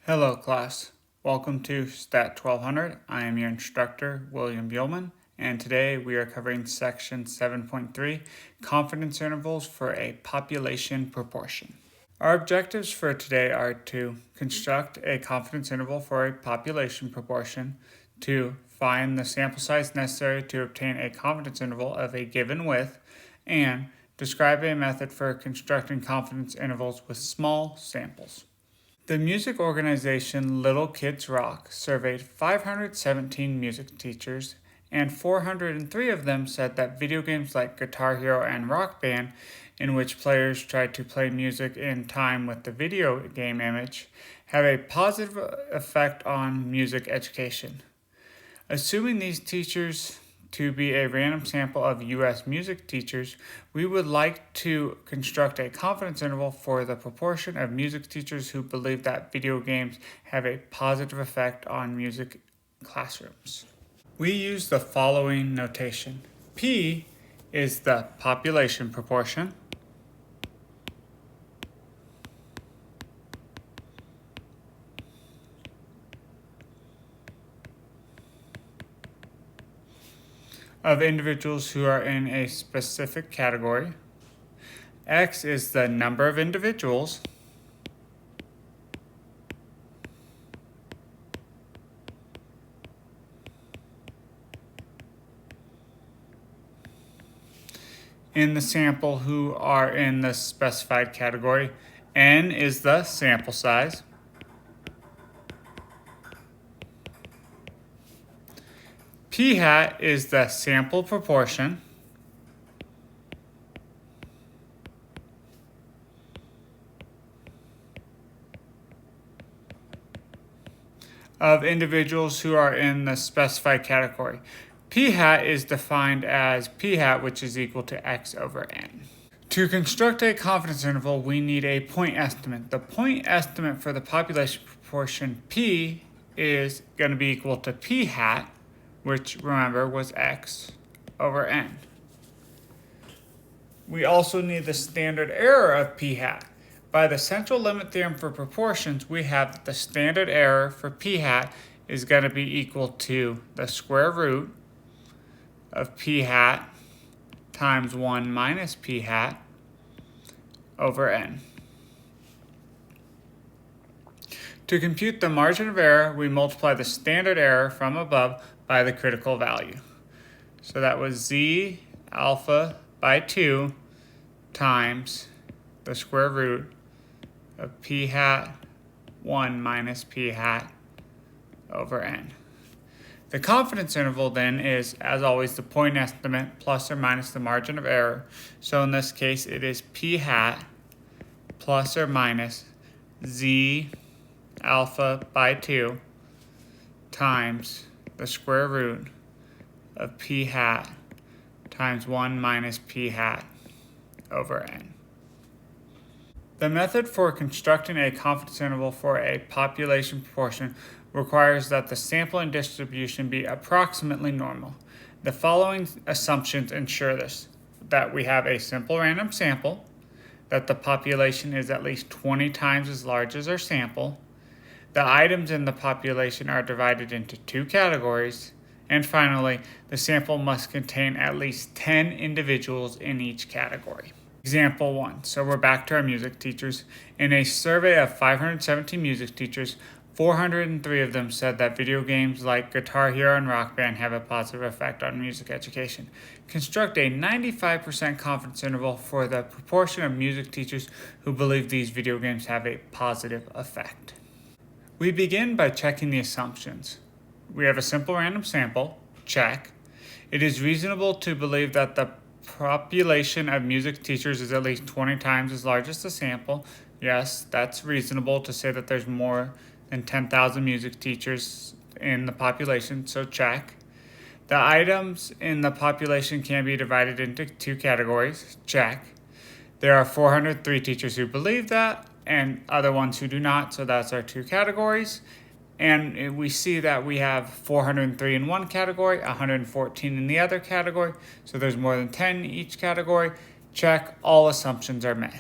Hello class, welcome to STAT 1200. I am your instructor, William Buellman, and today we are covering section 7.3, confidence intervals for a population proportion. Our objectives for today are to construct a confidence interval for a population proportion, to find the sample size necessary to obtain a confidence interval of a given width, and describe a method for constructing confidence intervals with small samples. The music organization Little Kids Rock surveyed 517 music teachers, and 403 of them said that video games like Guitar Hero and Rock Band, in which players try to play music in time with the video game image, have a positive effect on music education. Assuming these teachers to be a random sample of U.S. music teachers, we would like to construct a confidence interval for the proportion of music teachers who believe that video games have a positive effect on music classrooms. We use the following notation. P is the population proportion. Of individuals who are in a specific category. X is the number of individuals. In the sample who are in the specified category. N is the sample size. P hat is the sample proportion. Of individuals who are in the specified category. P hat is defined as P hat, which is equal to X over N. To construct a confidence interval, we need a point estimate. The point estimate for the population proportion P is going to be equal to P hat, which remember was X over N. We also need the standard error of P hat. By the central limit theorem for proportions, we have that the standard error for P hat is going to be equal to the square root of P hat times 1 minus P hat over N. To compute the margin of error, we multiply the standard error from above by the critical value. So that was Z alpha by 2 times the square root of P hat 1 minus P hat over N. The confidence interval then is, as always, the point estimate plus or minus the margin of error. So in this case, it is P hat plus or minus Z alpha by 2 times the square root of P hat times 1 minus P hat over N. The method for constructing a confidence interval for a population proportion requires that the sampling distribution be approximately normal. The following assumptions ensure this: that we have a simple random sample, that the population is at least 20 times as large as our sample, the items in the population are divided into 2 categories, and finally, the sample must contain at least 10 individuals in each category. Example 1. So we're back to our music teachers. In a survey of 517 music teachers, 403 of them said that video games like Guitar Hero and Rock Band have a positive effect on music education. Construct a 95% confidence interval for the proportion of music teachers who believe these video games have a positive effect. We begin by checking the assumptions. We have a simple random sample, check. It is reasonable to believe that the population of music teachers is at least 20 times as large as the sample. Yes, that's reasonable to say that there's more than 10,000 music teachers in the population, so check. The items in the population can be divided into 2 categories, check. There are 403 teachers who believe that, and other ones who do not, so that's our 2 categories. And we see that we have 403 in one category, 114 in the other category, so there's more than 10 in each category. Check, all assumptions are met.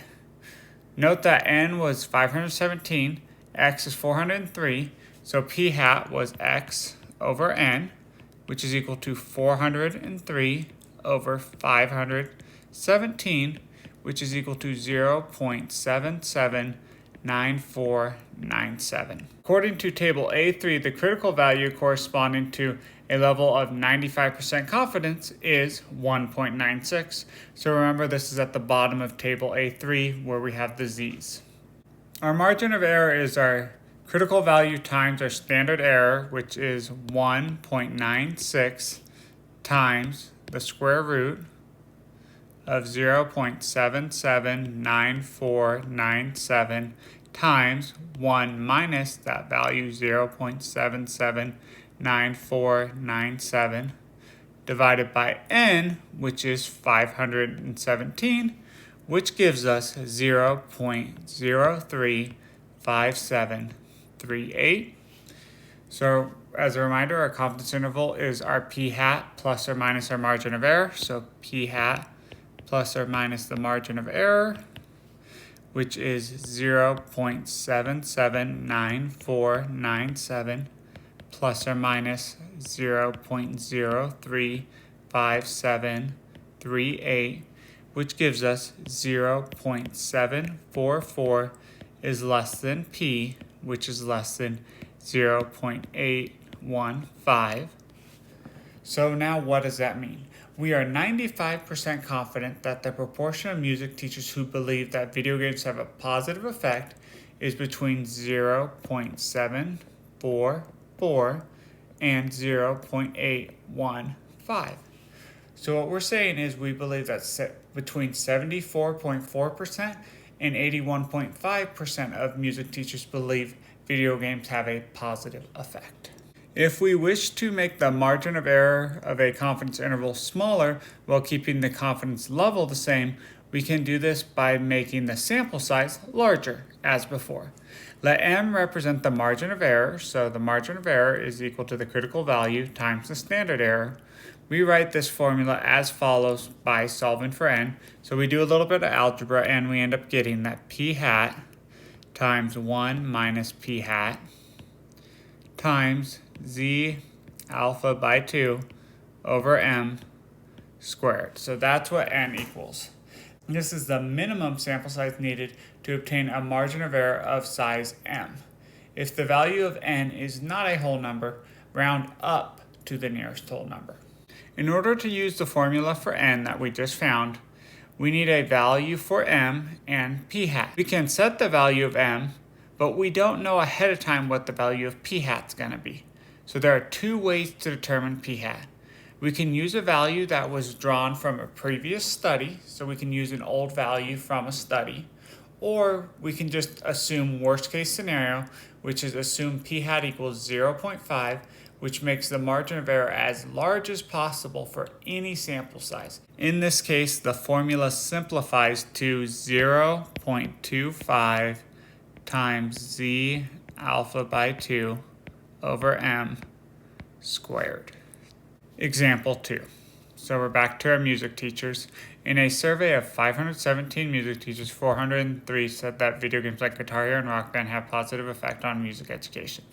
Note that N was 517, x is 403, so p hat was x over n, which is equal to 403 over 517, which is equal to 0.779497. According to table A3, the critical value corresponding to a level of 95% confidence is 1.96. So remember, this is at the bottom of table A3 where we have the z's. Our margin of error is our critical value times our standard error, which is 1.96 times the square root of 0.779497 times 1 minus that value, 0.779497, divided by n, which is 517, which gives us 0.035738. So as a reminder, our confidence interval is our p hat plus or minus our margin of error. So p hat plus or minus the margin of error, which is 0.779497 plus or minus 0.035738, which gives us 0.744 is less than p, which is less than 0.815. So now what does that mean? We are 95% confident that the proportion of music teachers who believe that video games have a positive effect is between 0.744 and 0.815. So what we're saying is we believe that between 74.4% and 81.5% of music teachers believe video games have a positive effect. If we wish to make the margin of error of a confidence interval smaller while keeping the confidence level the same, we can do this by making the sample size larger, as before. Let m represent the margin of error, so the margin of error is equal to the critical value times the standard error. We write this formula as follows by solving for n. So we do a little bit of algebra and we end up getting that p hat times 1 minus p hat times z alpha by 2 over m squared. So that's what n equals. This is the minimum sample size needed to obtain a margin of error of size m. If the value of n is not a whole number, round up to the nearest whole number. In order to use the formula for n that we just found, we need a value for m and p hat. We can set the value of m, but we don't know ahead of time what the value of p hat is going to be. So there are two ways to determine p hat. We can use a value that was drawn from a previous study, so we can use an old value from a study, or we can just assume worst case scenario, which is assume p hat equals 0.5, which makes the margin of error as large as possible for any sample size. In this case, the formula simplifies to 0.25 times z alpha by 2 over m squared. Example 2. So we're back to our music teachers. In a survey of 517 music teachers, 403 said that video games like Guitar Hero and Rock Band have positive effect on music education.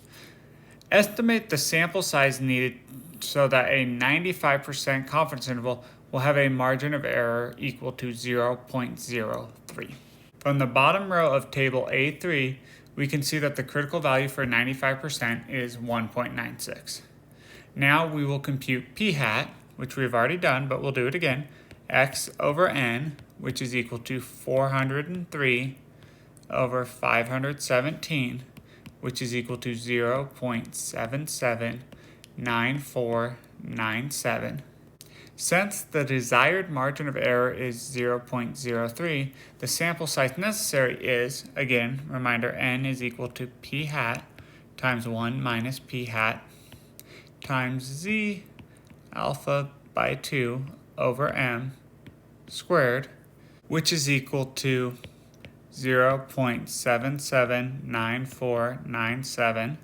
Estimate the sample size needed so that a 95% confidence interval will have a margin of error equal to 0.03. From the bottom row of table A3, we can see that the critical value for 95% is 1.96. Now we will compute p hat, which we've already done, but we'll do it again, x over n, which is equal to 403 over 517, which is equal to 0.779497. Since the desired margin of error is 0.03, the sample size necessary is, again, reminder, n is equal to p hat times 1 minus p hat times z alpha by 2 over m squared, which is equal to 0.779497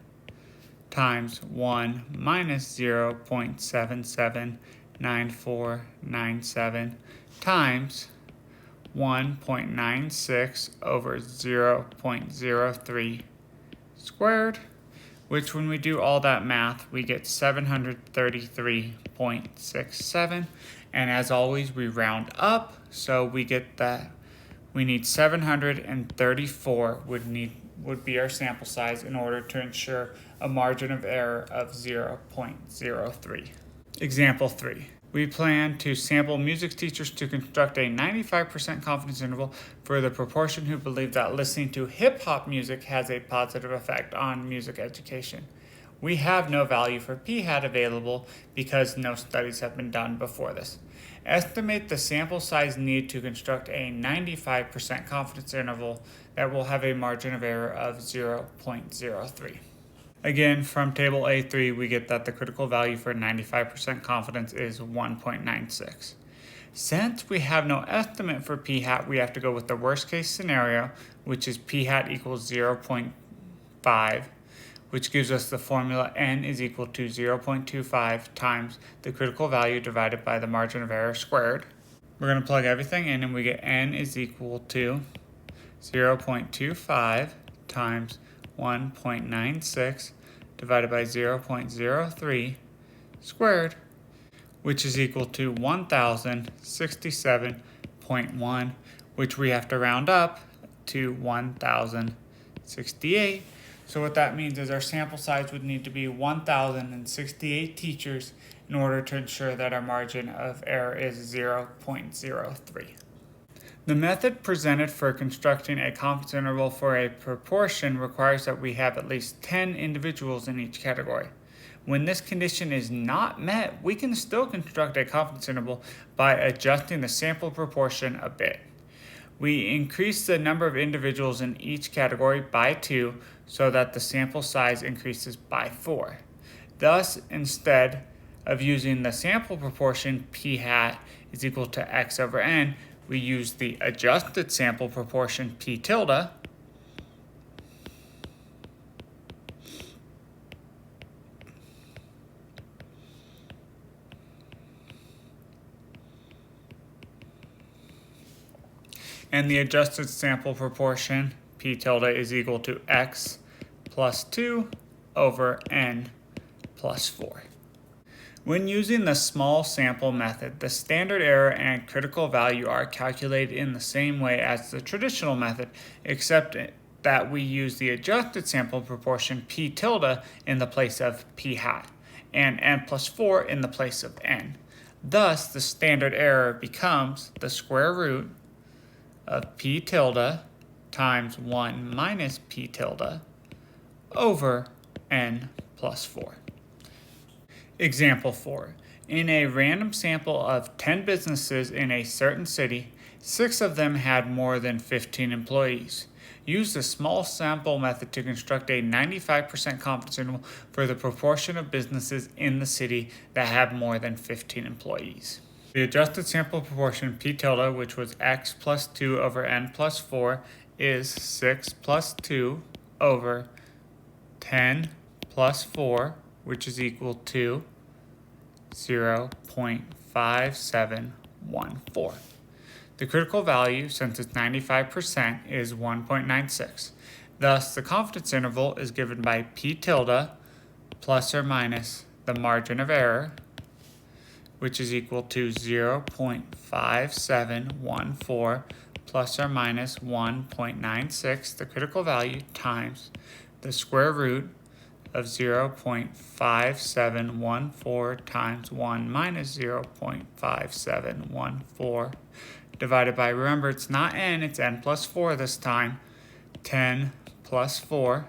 times 1 minus 0.779497 times 1.96 over 0.03 squared, which when we do all that math, we get 733.67. And as always, we round up, so we get that we need 734 would be our sample size in order to ensure a margin of error of 0.03. Example 3. We plan to sample music teachers to construct a 95% confidence interval for the proportion who believe that listening to hip-hop music has a positive effect on music education. We have no value for p-hat available because no studies have been done before this. Estimate the sample size needed to construct a 95% confidence interval that will have a margin of error of 0.03. Again, from table A3, we get that the critical value for 95% confidence is 1.96. Since we have no estimate for p-hat, we have to go with the worst case scenario, which is p-hat equals 0.5, which gives us the formula n is equal to 0.25 times the critical value divided by the margin of error squared. We're going to plug everything in and we get n is equal to 0.25 times 1.96 divided by 0.03 squared, which is equal to 1067.1, which we have to round up to 1068. So what that means is our sample size would need to be 1068 teachers in order to ensure that our margin of error is 0.03. The method presented for constructing a confidence interval for a proportion requires that we have at least 10 individuals in each category. When this condition is not met, we can still construct a confidence interval by adjusting the sample proportion a bit. We increase the number of individuals in each category by 2 so that the sample size increases by 4. Thus, instead of using the sample proportion p-hat is equal to x over n, we use the adjusted sample proportion p tilde, and the adjusted sample proportion p tilde is equal to x plus 2 over n plus 4. When using the small sample method, the standard error and critical value are calculated in the same way as the traditional method, except that we use the adjusted sample proportion p tilde in the place of p hat, and n plus 4 in the place of n. Thus, the standard error becomes the square root of p tilde times 1 minus p tilde over n plus 4. Example 4. In a random sample of 10 businesses in a certain city, 6 of them had more than 15 employees. Use the small sample method to construct a 95% confidence interval for the proportion of businesses in the city that have more than 15 employees. The adjusted sample proportion p tilde, which was x plus 2 over n plus 4, is 6 plus 2 over 10 plus 4, which is equal to 0.5714. The critical value, since it's 95%, is 1.96. Thus, the confidence interval is given by p tilde plus or minus the margin of error, which is equal to 0.5714 plus or minus 1.96, the critical value, times the square root of 0.5714 times 1 minus 0.5714 divided by, remember it's not n, it's n plus 4 this time, 10 plus 4,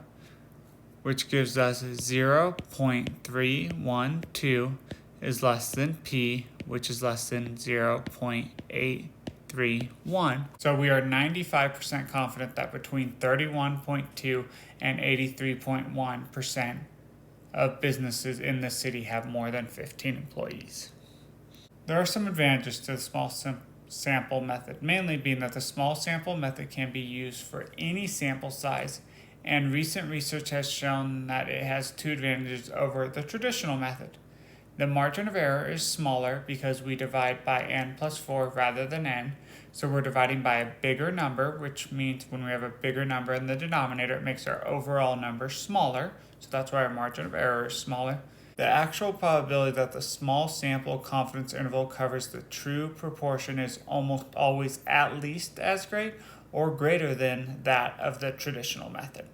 which gives us 0.312 is less than p, which is less than 0.831. So we are 95% confident that between 31.2 and 83.1% of businesses in the city have more than 15 employees. There are some advantages to the small sample method, mainly being that the small sample method can be used for any sample size, and recent research has shown that it has 2 advantages over the traditional method. The margin of error is smaller because we divide by n plus 4 rather than n, So we're dividing by a bigger number, which means when we have a bigger number in the denominator, it makes our overall number smaller. So that's why our margin of error is smaller. The actual probability that the small sample confidence interval covers the true proportion is almost always at least as great or greater than that of the traditional method.